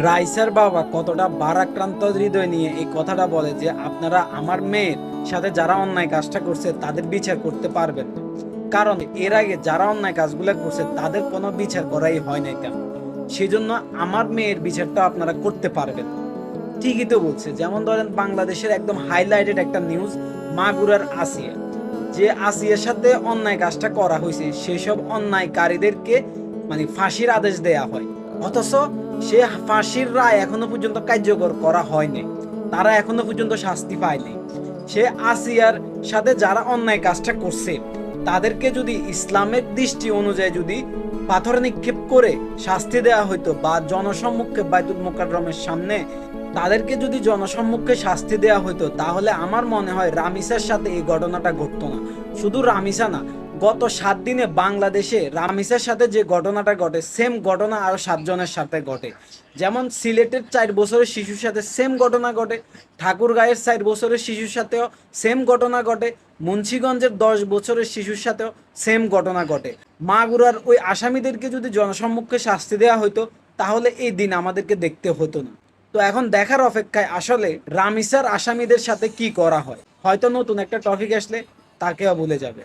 রাইসার বাবা কতটা ভারাক্রান্ত হৃদয় নিয়ে এই কথাটা বলে যে আপনারা আমার মেয়ের সাথে যারা অন্যায় কাজটা করছে তাদের বিচার করতে পারবেন না। কারণ এর আগে যারা অন্যায় কাজগুলো করছে তাদের কোনো বিচার করাই হয় নাই কেন, সেজন্য আমার মেয়ের বিচারটা আপনারা করতে পারবেন। ঠিকই তো বলছে। যেমন ধরেন বাংলাদেশের একদম হাইলাইটেড একটা নিউজ, মাগুরার আসিয়া, যে আসিয়ার সাথে অন্যায় কাজটা করা হয়েছে সেসব অন্যায়কারীদেরকে মানে ফাঁসির আদেশ দেয়া হয়, অথচ সে ফাঁসির রায় এখনো পর্যন্ত কার্যকর করা হয়নি, তারা এখনো পর্যন্ত শাস্তি পায়নি। সে আসিয়ার সাথে যারা অন্যায় কাজটা করছে তাদেরকে যদি ইসলামের দৃষ্টি অনুযায়ী যদি পাথর নিক্ষেপ করে শাস্তি দেওয়া হইতো বা জনসম্মুখে বাইতুল মোকাররমের সামনে তাদেরকে যদি জনসম্মুখে শাস্তি দেওয়া হইতো, তাহলে আমার মনে হয় রামিসার সাথে এই ঘটনাটা ঘটতো না। শুধু রামিসা না, গত 7 দিনে বাংলাদেশে রামিসার সাথে যে ঘটনাটা ঘটে সেম ঘটনা আরো 7 জনের সাথে ঘটে। যেমন সিলেটের 4 বছরের শিশুর সাথে সেম ঘটনা ঘটে, ঠাকুরগাঁয়ের 4 বছরের শিশুর সাথেও সেম ঘটনা ঘটে, মুন্সিগঞ্জের 10 বছরের শিশুর সাথেও সেম ঘটনা ঘটে। মাগুরার ওই আসামিদেরকে যদি জনসম্মুখে শাস্তি দেওয়া হইতো তাহলে এই দিন আমাদেরকে দেখতে হতো না। তো এখন দেখার অপেক্ষায় আসলে রামিসার আসামিদের সাথে কি করা হয়। হয়তো নতুন একটা টপিক আসলে তাকেও ভুলে যাবে।